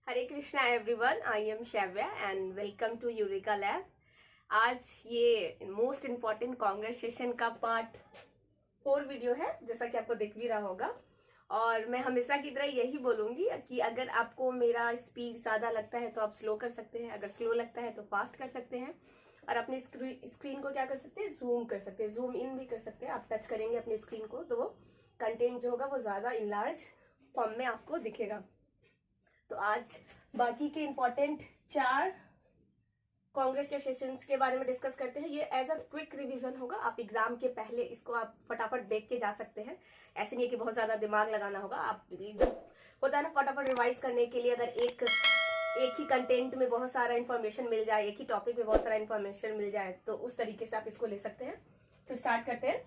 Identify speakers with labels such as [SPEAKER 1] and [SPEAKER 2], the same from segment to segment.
[SPEAKER 1] Hare Krishna everyone, I am Shaivya and welcome to Eureka lab. आज ये most important Congress session का part 4 video है, जैसा कि आपको दिख भी रहा होगा। और मैं हमेशा की तरह यही बोलूंगी कि अगर आपको मेरा स्पीड ज़्यादा लगता है तो आप स्लो कर सकते हैं, अगर स्लो लगता है तो फास्ट कर सकते हैं। और अपने स्क्रीन को क्या कर सकते हैं, जूम कर सकते हैं, जूम इन भी कर सकते हैं। आप टच करेंगे अपनी स्क्रीन को तो वो कंटेंट जो होगा वो ज़्यादा इनलार्ज फॉर्म में आपको दिखेगा। तो आज बाकी के इम्पोर्टेंट 4 कांग्रेस के सेशंस के बारे में डिस्कस करते हैं। ये एज अ क्विक रिवीजन होगा, आप एग्जाम के पहले इसको आप फटाफट देख के जा सकते हैं। ऐसे नहीं है कि बहुत ज्यादा दिमाग लगाना होगा। आप होता है ना, फटाफट रिवाइज करने के लिए अगर एक ही कंटेंट में बहुत सारा इन्फॉर्मेशन मिल जाए, एक ही टॉपिक में बहुत सारा इन्फॉर्मेशन मिल जाए, तो उस तरीके से आप इसको ले सकते हैं। तो स्टार्ट करते हैं।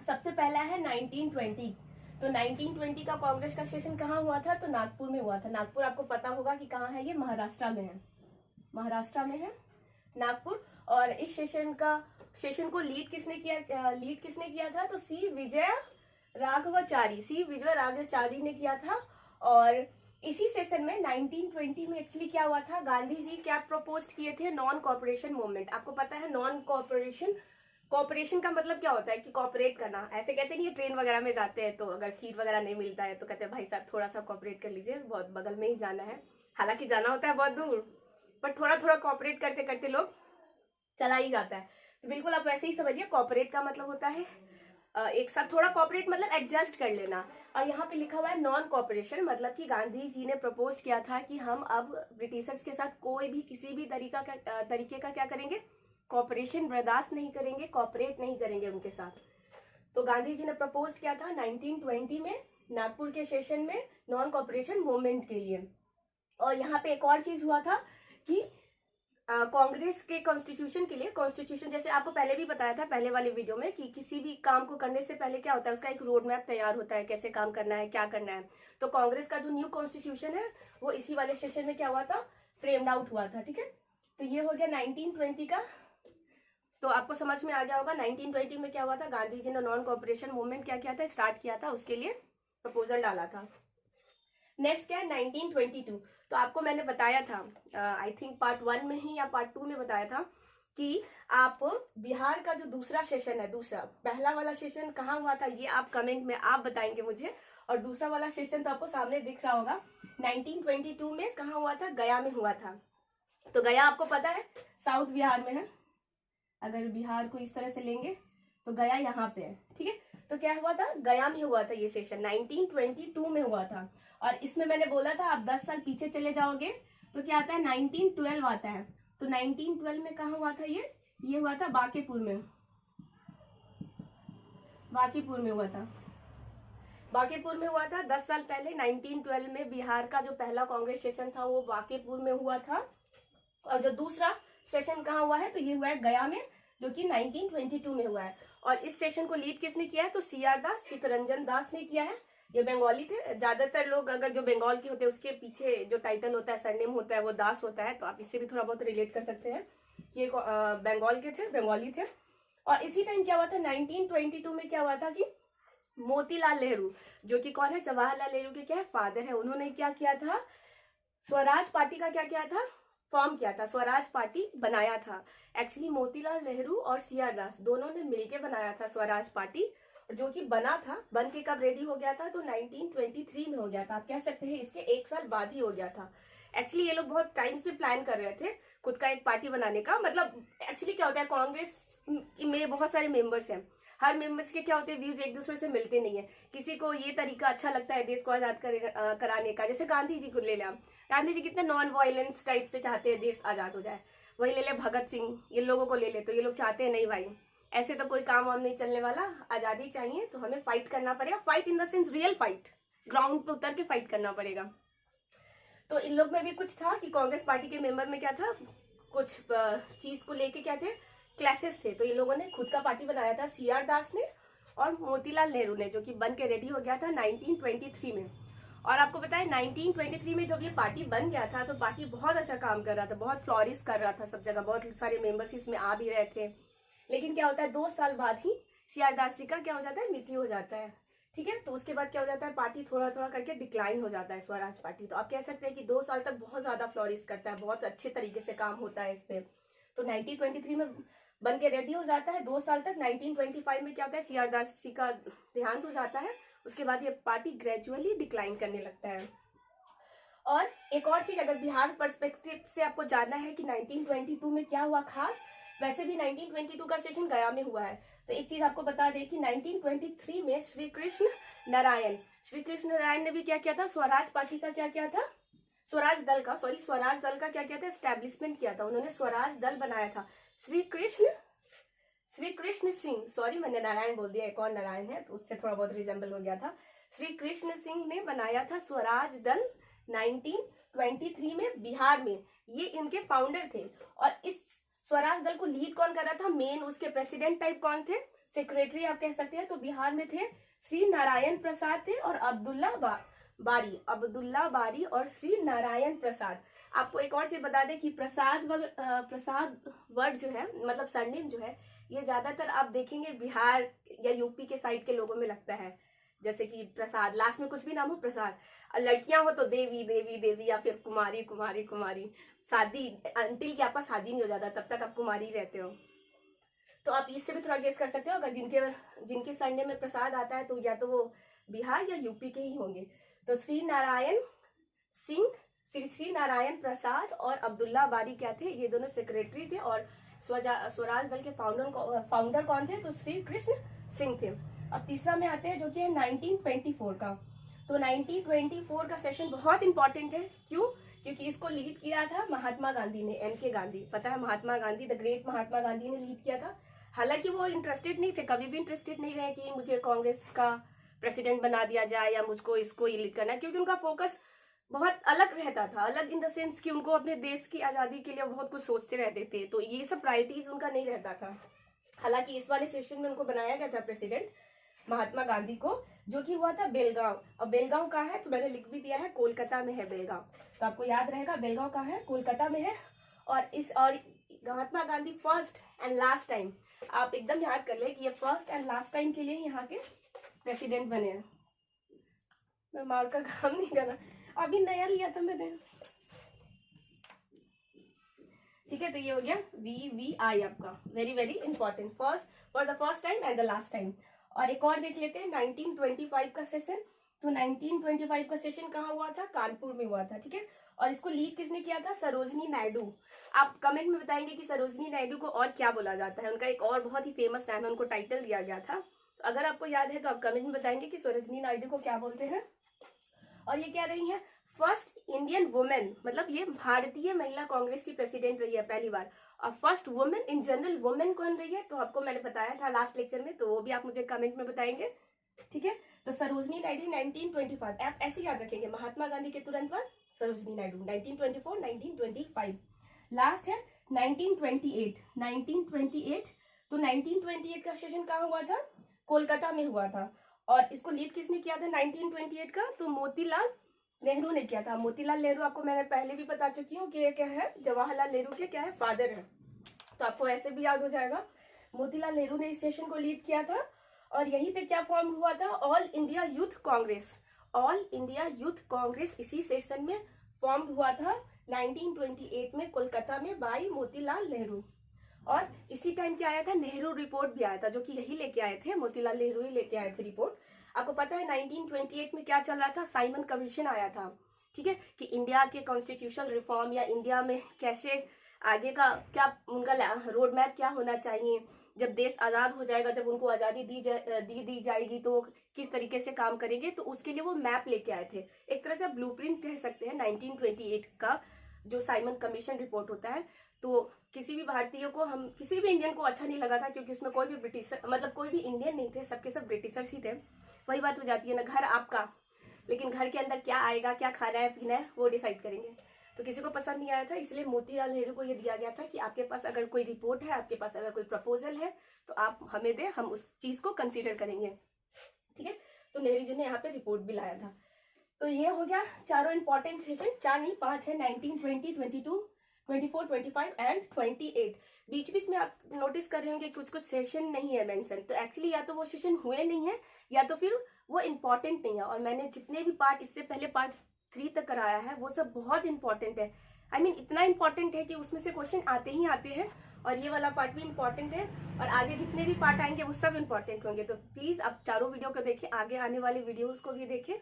[SPEAKER 1] सबसे पहला है 1920। तो 1920 का कांग्रेस का सेशन कहाँ हुआ था? तो नागपुर में हुआ था। नागपुर आपको पता होगा कि कहाँ है, ये महाराष्ट्र में है। महाराष्ट्र में है नागपुर। और इस सेशन को लीड किसने किया था? तो सी विजय राघवाचारी ने किया था। और इसी सेशन में 1920 में एक्चुअली क्या हुआ था, गांधी जी क्या प्रपोज किए थे? Non cooperation movement. आपको पता है नॉन कॉपरेशन का मतलब क्या होता है कि कॉपरेट करना। ऐसे कहते नहीं है, ट्रेन वगैरह में जाते हैं तो अगर सीट वगैरह नहीं मिलता है तो कहते हैं भाई साहब थोड़ा सा कॉपरेट कर लीजिए, बहुत बगल में ही जाना है। हालांकि जाना होता है बहुत दूर, पर थोड़ा थोड़ा कॉपरेट करते करते लोग चला ही जाता है। तो बिल्कुल आप वैसे ही समझिए, कॉपरेट का मतलब होता है एक साथ थोड़ा कॉपरेट, मतलब एडजस्ट कर लेना। और यहाँ पे लिखा हुआ है नॉन कॉपरेशन, मतलब कि गांधी जी ने प्रपोज किया था कि हम अब ब्रिटिशर्स के साथ कोई भी किसी भी तरीके का क्या करेंगे, कॉपरेशन बर्दाश्त नहीं करेंगे, कॉपरेट नहीं करेंगे उनके साथ। तो गांधी जी ने प्रपोज किया था 1920 में नागपुर के सेशन में नॉन कॉपरेशन मूवमेंट के लिए। और यहाँ पे एक और चीज हुआ था कि कांग्रेस के कॉन्स्टिट्यूशन के लिए, कॉन्स्टिट्यूशन जैसे आपको पहले भी बताया था पहले वाले वीडियो में कि किसी भी काम को करने से पहले क्या होता है, उसका एक रोड मैप तैयार होता है, कैसे काम करना है, क्या करना है। तो कांग्रेस का जो न्यू कॉन्स्टिट्यूशन है वो इसी वाले सेशन में क्या हुआ था, फ्रेम्ड आउट हुआ था। ठीक है, तो ये हो गया 1920 का। तो आपको समझ में आ गया होगा 1920 में क्या हुआ था, गांधी जी ने नॉन कॉपरेशन मूवमेंट क्या किया था, स्टार्ट किया था, उसके लिए प्रपोजल डाला था। नेक्स्ट क्या है 1922। तो आपको मैंने बताया था, आई थिंक पार्ट 1 में ही या पार्ट 2 में बताया था कि आप बिहार का जो दूसरा सेशन है, दूसरा, पहला वाला सेशन कहाँ हुआ था ये आप कमेंट में आप बताएंगे मुझे, और दूसरा वाला सेशन तो आपको सामने दिख रहा होगा। 1922 में कहाँ हुआ था, गया में हुआ था। तो गया आपको पता है साउथ बिहार में है। अगर बिहार को इस तरह से लेंगे तो गया यहाँ पे है। ठीक है, तो क्या हुआ था, गया में हुआ था ये सेशन, 1922 में हुआ था। और इसमें मैंने बोला था आप 10 साल पीछे चले जाओगे तो क्या आता है, 1912 आता है। तो 1912 में कहाँ हुआ था ये हुआ था बांकीपुर में। बांकीपुर में हुआ था, बांकीपुर में हुआ था 10 साल पहले। 1912 में बिहार का जो पहला कांग्रेस सेशन था वो बांकीपुर में हुआ था। और जो दूसरा सेशन कहाँ हुआ है, तो ये हुआ है गया में, जो कि 1922 में हुआ है। और इस सेशन को लीड किसने किया है, तो सीआर दास, चित्तरंजन दास ने किया है। ये बंगाली थे। ज्यादातर लोग अगर जो बंगाल के होते हैं उसके पीछे जो टाइटल होता है, सरनेम होता है, वो दास होता है। तो आप इससे भी थोड़ा बहुत रिलेट कर सकते हैं। ये बंगाल के थे, बंगाली थे। और इसी टाइम क्या हुआ था 1922 में, क्या हुआ था कि मोतीलाल नेहरू, जो कि कौन है, जवाहरलाल नेहरू के क्या है, फादर है, उन्होंने क्या किया था, स्वराज पार्टी का क्या किया था, फॉर्म किया था, स्वराज पार्टी बनाया था। एक्चुअली मोतीलाल नेहरू और सीआर दास दोनों ने मिलकर बनाया था स्वराज पार्टी, जो कि बना था, बन के कब रेडी हो गया था, तो 1923 में हो गया था। आप कह सकते हैं इसके 1 साल बाद ही हो गया था। एक्चुअली ये लोग बहुत टाइम से प्लान कर रहे थे खुद का एक पार्टी बनाने का। मतलब एक्चुअली क्या होता है, कांग्रेस में बहुत सारे मेंबर्स हैं, हर मेंबर्स के क्या होते हैं, व्यूज एक दूसरे से मिलते नहीं है। किसी को ये तरीका अच्छा लगता है देश को आजाद कराने का, जैसे गांधी जी को ले लिया, गांधी जी कितने नॉन वायलेंस टाइप से चाहते हैं देश आजाद हो जाए। वही ले ले भगत सिंह, ये लोगों को ले ले, तो ये लोग चाहते हैं नहीं भाई ऐसे तो कोई काम वाम नहीं चलने वाला, आजादी चाहिए तो हमें फाइट करना पड़ेगा। Fight in the sense real fight, ground पे उतर के फाइट करना पड़ेगा। तो इन लोग में भी कुछ था कि कांग्रेस पार्टी के मेंबर में क्या था, कुछ चीज को लेके क्या थे, क्लासेस थे। तो इन लोगों ने खुद का पार्टी बनाया था, सीआर दास ने और मोतीलाल नेहरू ने, जो कि बन के रेडी हो गया था 1923 में। और आपको पता है 1923 में जब ये पार्टी बन गया था तो पार्टी बहुत अच्छा काम कर रहा था, बहुत फ्लोरिश कर रहा था सब जगह, बहुत सारे मेंबर्स इसमें आ भी रहे थे। लेकिन क्या होता है 2 साल बाद ही सीआर दास जी का क्या हो जाता है, मृत्यु हो जाता है। ठीक है। तो उसके बाद क्या हो जाता है, पार्टी थोड़ा थोड़ा करके डिक्लाइन हो जाता है स्वराज पार्टी। तो आप कह सकते हैं कि 2 साल तक बहुत ज्यादा फ्लोरिश करता है, बहुत अच्छे तरीके से काम होता है इस पे। तो 1923 में बन के रेडी हो जाता है 2 साल तक। 1925 में क्या होता है, CR दास जी का देहांत हो जाता है। उसके बाद ये पार्टी ग्रेजुअली डिक्लाइन करने लगता है। और एक और चीज, अगर बिहार पर्सपेक्टिव से आपको जानना है कि 1922 में क्या हुआ खास, वैसे भी 1922 का सेशन गया में हुआ है। तो एक चीज आपको बता दें कि 1923 में श्री कृष्ण नारायण ने भी क्या किया था, स्वराज पार्टी का क्या किया था, स्वराज दल का क्या किया था, एस्टेब्लिशमेंट किया था। उन्होंने स्वराज दल बनाया था। श्री कृष्ण सिंह, सॉरी मैंने नारायण बोल दिया, एक और नारायण है तो उससे थोड़ा बहुत रिजेंबल हो गया था। श्री कृष्ण सिंह ने बनाया था स्वराज दल 1923 में बिहार में। ये इनके फाउंडर थे। और इस स्वराज दल को लीड कौन कर रहा था, मेन उसके प्रेसिडेंट टाइप कौन थे, सेक्रेटरी आप कह सकते हैं। तो बिहार में थे श्री नारायण प्रसाद थे और अब्दुल्ला बारी और श्री नारायण प्रसाद। आपको एक और चीज बता दें कि प्रसाद वर्ड जो है, मतलब सरनेम जो है, ये ज्यादातर आप देखेंगे बिहार या यूपी के साइड के लोगों में लगता है। जैसे कि प्रसाद, लास्ट में कुछ भी नाम हो प्रसाद, और लड़कियां हो तो देवी या फिर कुमारी। शादी अंटिल की आपका शादी नहीं हो जाता तब तक आप कुमारी रहते हो। तो आप इससे भी थोड़ा गेस कर सकते हो, अगर जिनके सरनेम में प्रसाद आता है तो या तो वो बिहार या यूपी के ही होंगे। तो श्री नारायण प्रसाद और अब्दुल्ला बारी क्या थे, ये दोनों सेक्रेटरी थे। और स्वराज दल के फाउंडर कौन थे, तो श्री कृष्ण सिंह थे। अब तीसरा में आते हैं जो कि है 1924 का। तो 1924 का सेशन बहुत इंपॉर्टेंट है। क्यों, क्योंकि इसको लीड किया था महात्मा गांधी ने, MK गांधी, पता है महात्मा गांधी, द ग्रेट महात्मा गांधी ने लीड किया था। हालांकि वो इंटरेस्टेड नहीं थे, कभी भी इंटरेस्टेड नहीं रहे कि मुझे कांग्रेस का प्रेसिडेंट बना दिया जाए या मुझको इसको लीड करना है, क्योंकि उनका फोकस बहुत अलग रहता था। अलग इन द सेंस कि उनको अपने देश की आज़ादी के लिए बहुत कुछ सोचते रहते थे। तो ये सब प्रायोरिटीज उनका नहीं रहता था। हालांकि इस वाले सेशन में उनको बनाया गया था प्रेसिडेंट महात्मा गांधी को, जो कि हुआ था बेलगांव। अब बेलगांव कहाँ है, तो मैंने लिख भी दिया है, कोलकाता में है बेलगांव। तो आपको याद रहेगा बेलगांव कहाँ है, कोलकाता में है। और Mahatma Gandhi first and last time, आप एकदम याद कर ले कि ये फर्स्ट एंड लास्ट टाइम के लिए यहाँ के प्रेसिडेंट बने हैं। मैं मार का काम नहीं कर रहा, अभी नया लिया था मैंने। ठीक है, तो ये हो गया VVI आपका, very very important, for the first time and the last time. और एक और देख लेते हैं 1925 का सेशन। तो 1925 का सेशन कहाँ हुआ था, कानपुर में हुआ था। ठीक है, और इसको लीड किसने किया था, सरोजनी नायडू। आप कमेंट में बताएंगे कि सरोजनी नायडू को और क्या बोला जाता है, उनका एक और बहुत ही फेमस नाम है, उनको टाइटल दिया गया था। अगर आपको याद है तो आप कमेंट में बताएंगे कि सरोजनी नायडू को क्या बोलते हैं। और ये क्या रही है, फर्स्ट इंडियन वुमेन, मतलब ये भारतीय महिला कांग्रेस की प्रेसिडेंट रही है पहली बार। और first women in general women कौन रही है, तो आपको मैंने बताया था लास्ट लेक्चर में, तो वो भी आप मुझे कमेंट में बताएंगे। ठीक है, तो सरोजनी नायडू 1925, आप ऐसे याद रखेंगे, महात्मा गांधी के तुरंत बाद सरोजनी नायडू 1924 1925। लास्ट है 1928। तो 1928 का सेशन कहाँ हुआ था, कोलकाता में हुआ था। और इसको लीड किसने किया था 1928 का, तो मोतीलाल नेहरू ने किया था। मोतीलाल नेहरू आपको मैंने पहले भी बता चुकी हूँ कि क्या है, जवाहरलाल नेहरू के क्या है, फादर है। तो आपको ऐसे भी याद हो जाएगा, मोतीलाल नेहरू ने इस सेशन को लीड किया था। और यहीं पे क्या फॉर्म हुआ था, ऑल इंडिया यूथ कांग्रेस इसी सेशन में फॉर्म हुआ था 1928 में कोलकाता में बाई मोतीलाल नेहरू। और इसी टाइम क्या आया था, नेहरू रिपोर्ट भी आया था, जो कि यही लेके आए थे, मोतीलाल नेहरू ही लेके आए थे रिपोर्ट। आपको पता है 1928 में क्या चल रहा था, साइमन कमीशन आया था। ठीक है, कि इंडिया के कॉन्स्टिट्यूशनल रिफॉर्म या इंडिया में कैसे आगे का क्या उनका रोड मैप क्या होना चाहिए, जब देश आज़ाद हो जाएगा, जब उनको आज़ादी दी जाएगी तो किस तरीके से काम करेंगे, तो उसके लिए वो मैप लेके आए थे। एक तरह से ब्लूप्रिंट कह सकते हैं 1928 का जो साइमन कमीशन रिपोर्ट होता है। तो किसी भी भारतीय को, हम किसी भी इंडियन को अच्छा नहीं लगा था, क्योंकि उसमें कोई भी ब्रिटिशर, मतलब कोई भी इंडियन नहीं थे, सबके सब ब्रिटिशर्स ही थे। वही बात हो जाती है ना, घर आपका, लेकिन घर के अंदर क्या आएगा, क्या खाना है पीना है, वो डिसाइड करेंगे। तो किसी को पसंद नहीं आया था, इसलिए मोतीलाल नेहरू को ये दिया गया था कि आपके पास अगर कोई रिपोर्ट है, आपके पास अगर कोई प्रपोजल है, तो आप हमें दे, हम उस चीज को कंसीडर करेंगे। ठीक है, तो नेहरू जी ने यहाँ पे रिपोर्ट भी लाया था। तो ये हो गया चारों इंपॉर्टेंट सेशन, 4 नहीं 5 है, 1920, 22, 24, 25 एंड 28। बीच बीच में आप नोटिस कर रहे होंगे कुछ सेशन नहीं है मेंशन, तो एक्चुअली या तो वो सेशन हुए नहीं है या तो फिर वो इम्पॉर्टेंट नहीं है। और मैंने जितने भी पार्ट इससे पहले पार्ट 3 तक कराया है वो सब बहुत इंपॉर्टेंट है। I mean, इतना इंपॉर्टेंट है कि उसमें से क्वेश्चन आते ही आते हैं, और ये वाला पार्ट भी इंपॉर्टेंट है, और आगे जितने भी पार्ट आएंगे वो सब इंपॉर्टेंट होंगे। तो प्लीज आप चारों वीडियो को देखें, आगे आने वाले वीडियोस को भी देखें।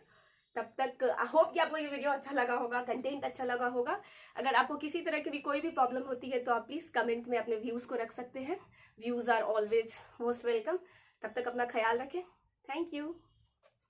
[SPEAKER 1] तब तक आई होप कि आपको ये वीडियो अच्छा लगा होगा, कंटेंट अच्छा लगा होगा। अगर आपको किसी तरह की भी कोई भी प्रॉब्लम होती है तो आप प्लीज कमेंट में अपने व्यूज को रख सकते हैं। Views are always most welcome. तब तक अपना ख्याल रखें। Thank you.